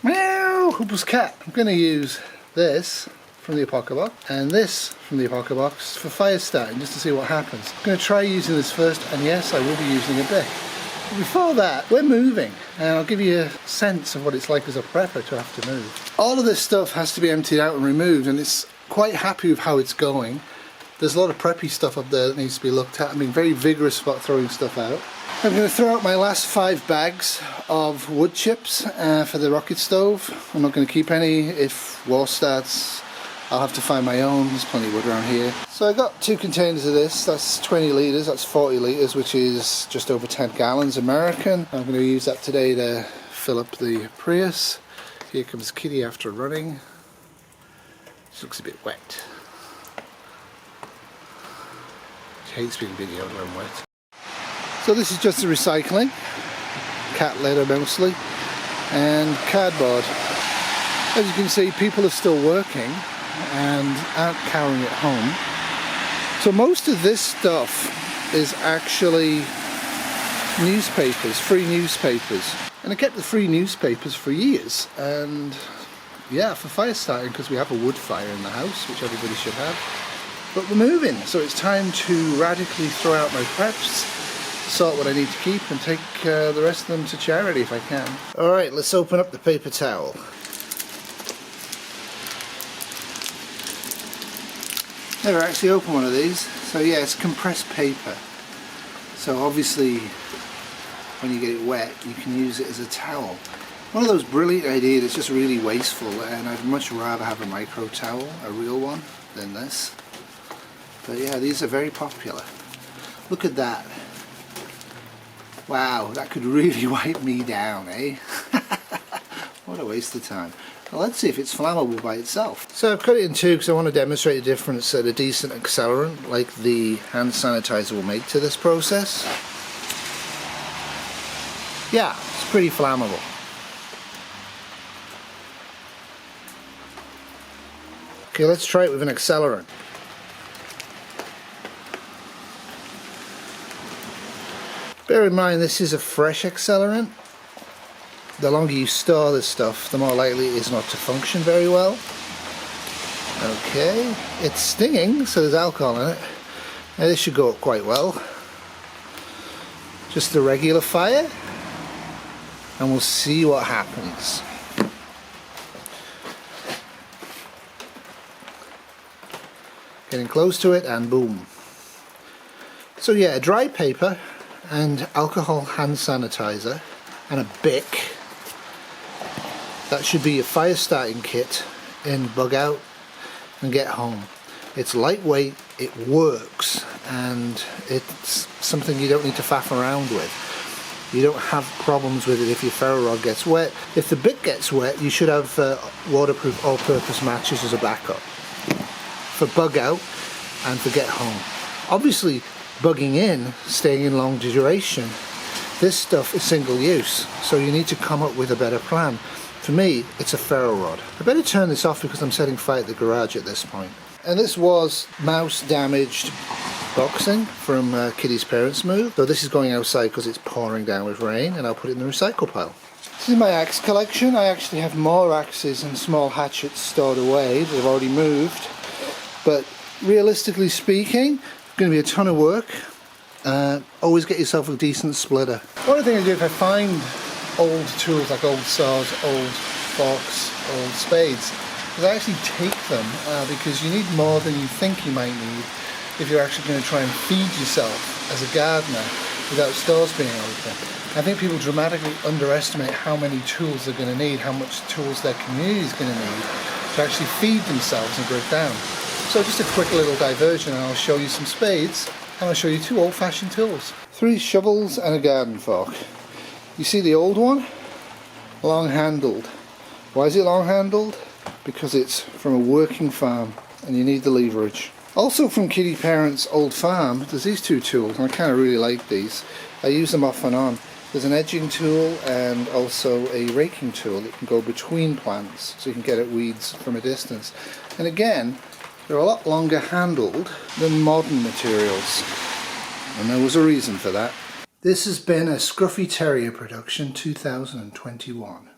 Meow, Huples cat. I'm going to use this from the Apocabox and this from the Apocabox for fire starting, just to see what happens. I'm going to try using this first, and yes, I will be using a bit. But before that, we're moving, and I'll give you a sense of what it's like as a prepper to have to move. All of this stuff has to be emptied out and removed, and it's quite happy with how it's going. There's a lot of preppy stuff up there that needs to be looked at. I'm being very vigorous about throwing stuff out. I'm going to throw out my last 5 bags of wood chips for the rocket stove. I'm not going to keep any. If war starts, I'll have to find my own. There's plenty of wood around here. So I got 2 containers of this. That's 20 litres, that's 40 litres, which is just over 10 gallons American. I'm going to use that today to fill up the Prius. Here comes Kitty after running. She looks a bit wet. She hates being videoed when I'm wet. So this is just the recycling, cat litter mostly, and cardboard. As you can see, people are still working and aren't carrying it home. So most of this stuff is actually newspapers, free newspapers. And I kept the free newspapers for years, and yeah, for fire starting, because we have a wood fire in the house, which everybody should have. But we're moving, so it's time to radically throw out my preps, sort what I need to keep, and take the rest of them to charity if I can. Alright, let's open up the paper towel. Never actually opened one of these. So yeah, it's compressed paper. So obviously when you get it wet, you can use it as a towel. One of those brilliant ideas that's just really wasteful, and I'd much rather have a micro towel, a real one, than this. But yeah, these are very popular. Look at that. Wow, that could really wipe me down, eh? What a waste of time. Well, let's see if it's flammable by itself. So I've cut it in 2 because I want to demonstrate the difference that a decent accelerant like the hand sanitizer will make to this process. Yeah, it's pretty flammable. Okay, let's try it with an accelerant. Bear in mind, this is a fresh accelerant. The longer you store this stuff, the more likely it is not to function very well. Okay, it's stinging, so there's alcohol in it. Now this should go up quite well. Just the regular fire, and we'll see what happens. Getting close to it, and boom. So yeah, dry paper and alcohol hand sanitizer and a Bic. That should be your fire starting kit in Bug Out and Get Home. It's lightweight, it works, and it's something you don't need to faff around with. You don't have problems with it if your ferro rod gets wet. If the Bic gets wet, you should have waterproof all-purpose matches as a backup for Bug Out and for Get Home. Obviously, bugging in, staying in long duration, this stuff is single use, so you need to come up with a better plan. For me, it's a ferro rod. I better turn this off because I'm setting fire to the garage at this point. And this was mouse damaged boxing from Kitty's parents' move. So this is going outside because it's pouring down with rain, and I'll put it in the recycle pile. This is my axe collection. I actually have more axes and small hatchets stored away that I've already moved. But realistically speaking, going to be a ton of work. Always get yourself a decent splitter. One of the things I do if I find old tools like old saws, old forks, old spades, is I actually take them because you need more than you think you might need if you're actually going to try and feed yourself as a gardener without stores being open. I think people dramatically underestimate how many tools they're going to need, how much tools their community is going to need to actually feed themselves and break down. So just a quick little diversion, and I'll show you some spades, and I'll show you 2 old-fashioned tools. 3 shovels and a garden fork. You see the old one? Long-handled. Why is it long-handled? Because it's from a working farm, and you need the leverage. Also from Kitty Parents' old farm, there's these 2 tools, and I kind of really like these. I use them off and on. There's an edging tool and also a raking tool that can go between plants, so you can get at weeds from a distance. And again, they're a lot longer handled than modern materials, and there was a reason for that. This has been a Scruffy Terrier production 2021.